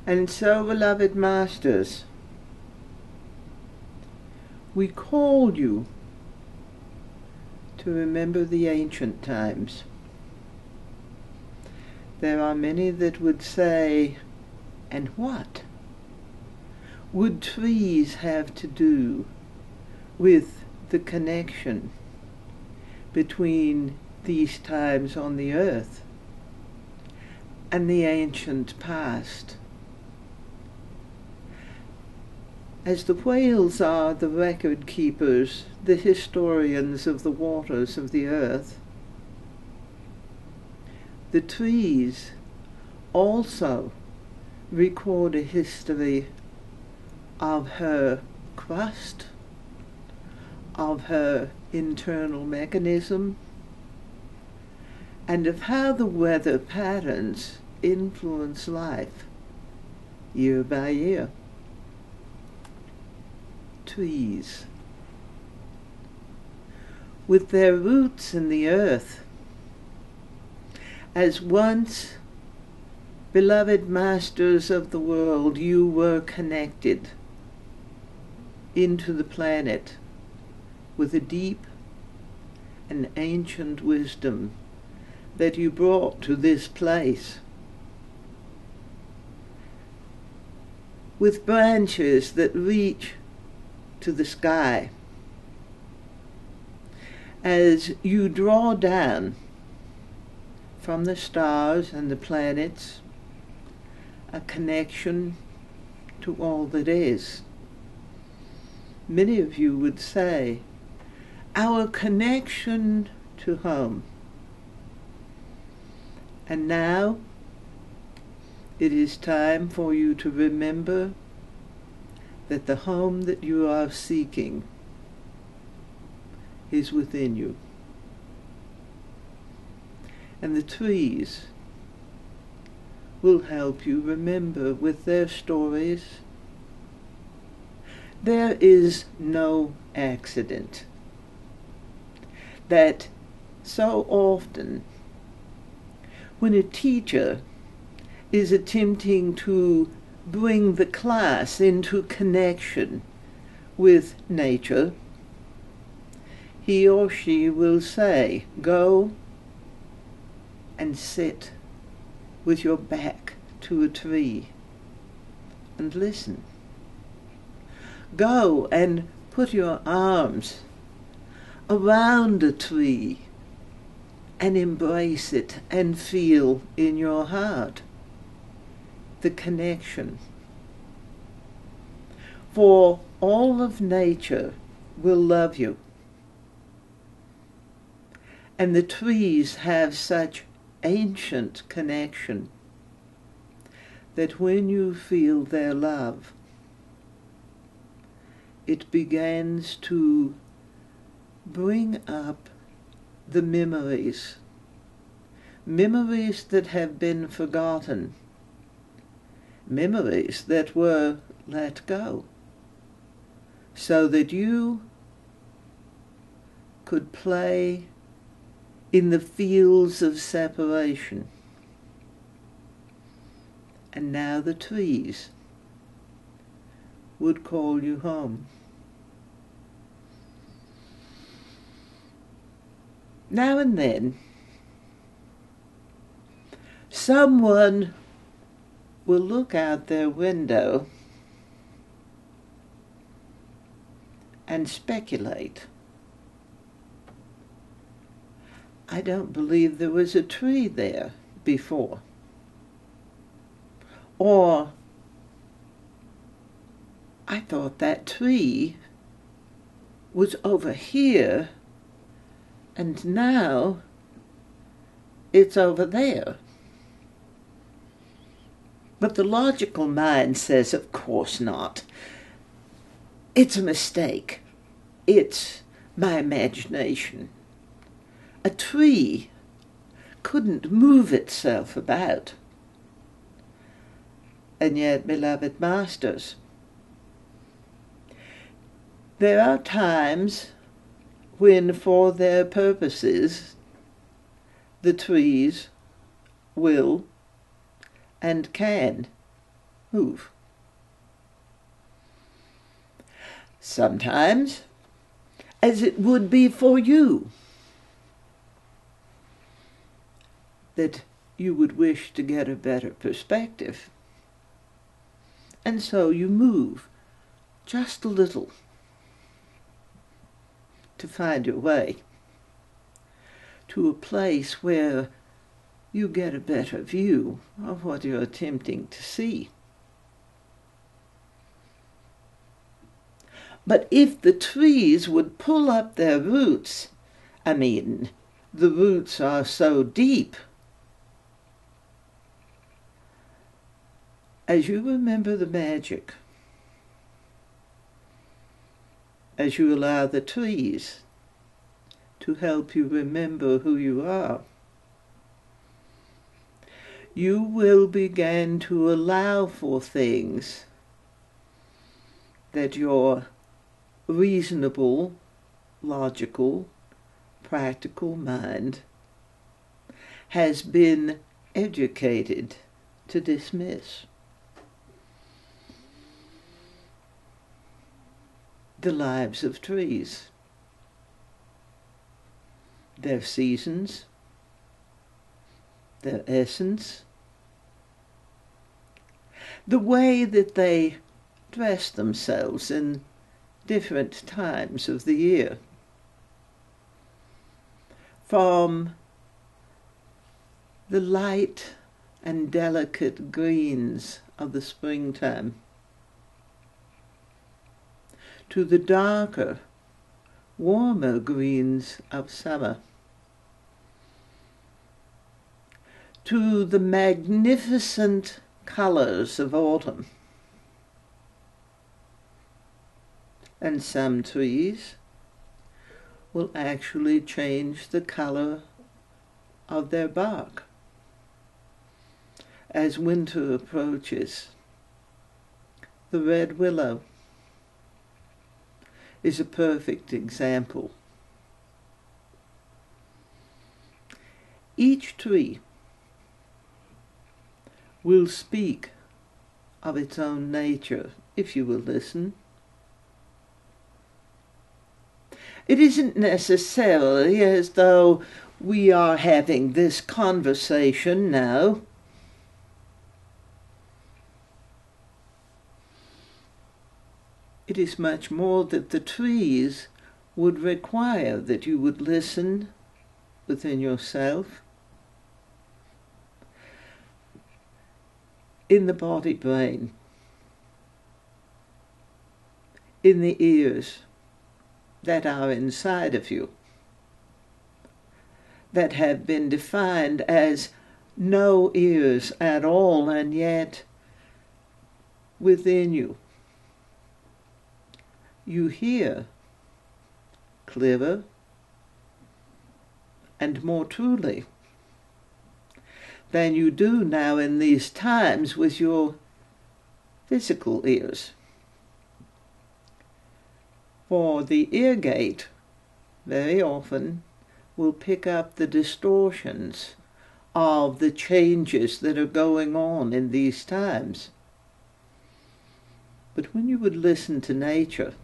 And so, beloved masters, we call you to remember the ancient times. There are many that would say, and what would trees have to do with the connection between these times on the earth and the ancient past? As the whales are the record keepers, the historians of the waters of the earth, the trees also record a history of her crust, of her internal mechanism, and of how the weather patterns influence life year by year. Trees, with their roots in the earth, as once beloved masters of the world, you were connected into the planet with a deep and ancient wisdom that you brought to this place, with branches that reach to the sky. As you draw down from the stars and the planets a connection to all that is. Many of you would say, our connection to home. And now it is time for you to remember that the home that you are seeking is within you. And the trees will help you remember with their stories. There is no accident that so often when a teacher is attempting to bring the class into connection with nature, he or she will say, go and sit with your back to a tree and listen. Go and put your arms around a tree and embrace it and feel in your heart the connection. For all of nature will love you. And the trees have such ancient connection that when you feel their love, it begins to bring up the memories that have been forgotten, memories that were let go, so that you could play in the fields of separation. And now the trees would call you home. Now and then, someone will look out their window and speculate. I don't believe there was a tree there before. Or, I thought that tree was over here and now it's over there. But the logical mind says, of course not. It's a mistake. It's my imagination. A tree couldn't move itself about. And yet, beloved masters, there are times when, for their purposes, the trees will and can move. Sometimes, as it would be for you, that you would wish to get a better perspective. And so you move just a little to find your way to a place where you get a better view of what you're attempting to see. But if the trees would pull up their roots, the roots are so deep, as you remember the magic, as you allow the trees to help you remember who you are, you will begin to allow for things that your reasonable, logical, practical mind has been educated to dismiss. The lives of trees, their seasons, their essence, the way that they dress themselves in different times of the year, from the light and delicate greens of the springtime to the darker, warmer greens of summer, to the magnificent colors of autumn. And some trees will actually change the color of their bark as winter approaches. The red willow is a perfect example. Each tree will speak of its own nature, if you will listen. It isn't necessarily as though we are having this conversation now. It is much more that the trees would require that you would listen within yourself, in the body-brain, in the ears that are inside of you, that have been defined as no ears at all, and yet within you, you hear clearer and more truly than you do now in these times with your physical ears. For the ear gate very often will pick up the distortions of the changes that are going on in these times. But when you would listen to nature,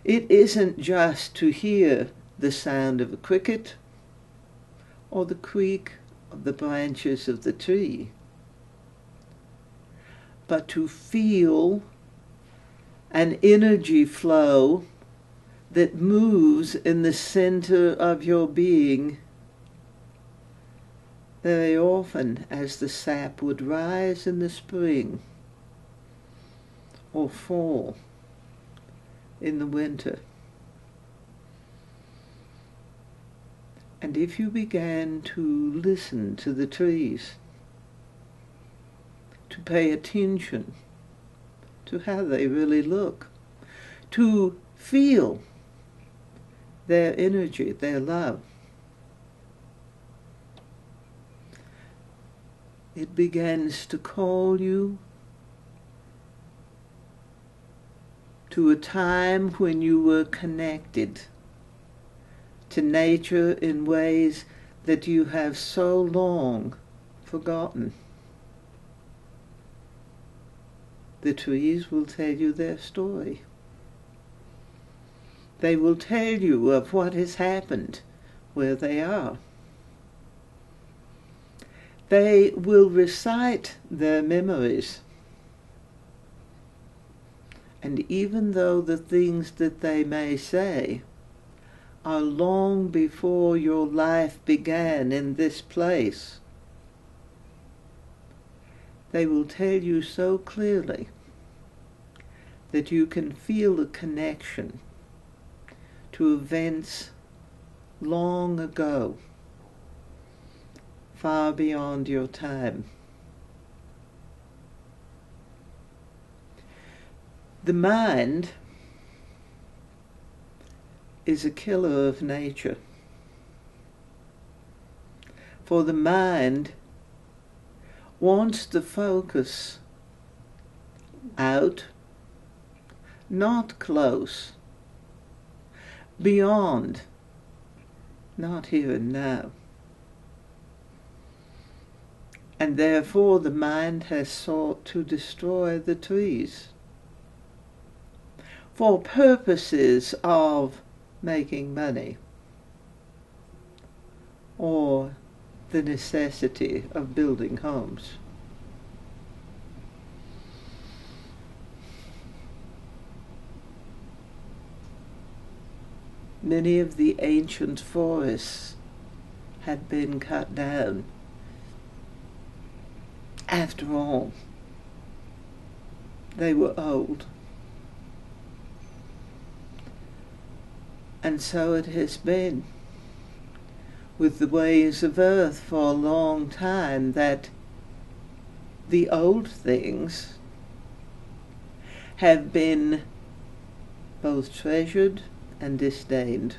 it isn't just to hear the sound of a cricket or the creak of the branches of the tree, but to feel an energy flow that moves in the center of your being, very often as the sap would rise in the spring or fall in the winter. And if you began to listen to the trees, to pay attention to how they really look, to feel their energy, their love, it begins to call you to a time when you were connected to nature in ways that you have so long forgotten. The trees will tell you their story. They will tell you of what has happened where they are. They will recite their memories. And even though the things that they may say are long before your life began in this place, they will tell you so clearly that you can feel a connection to events long ago, far beyond your time. The mind is a killer of nature, for the mind wants to focus out, not close, beyond, not here and now. And therefore the mind has sought to destroy the trees for purposes of making money or the necessity of building homes. Many of the ancient forests had been cut down. After all, they were old. And so it has been with the ways of earth for a long time, that the old things have been both treasured and disdained.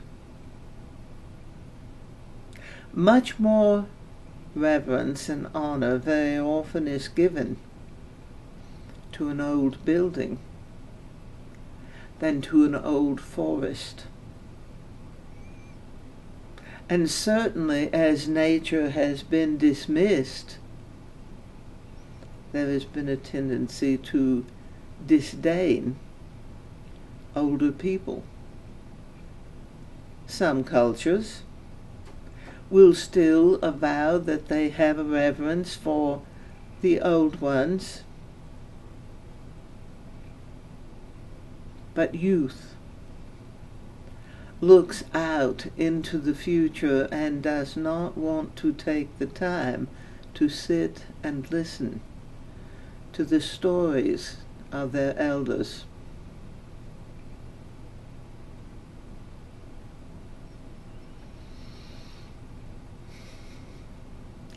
Much more reverence and honor very often is given to an old building than to an old forest. And certainly as nature has been dismissed, there has been a tendency to disdain older people. Some cultures will still avow that they have a reverence for the old ones, but youth looks out into the future and does not want to take the time to sit and listen to the stories of their elders.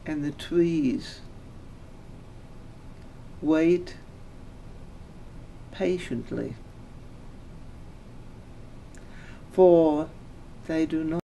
And the trees wait patiently, for they do not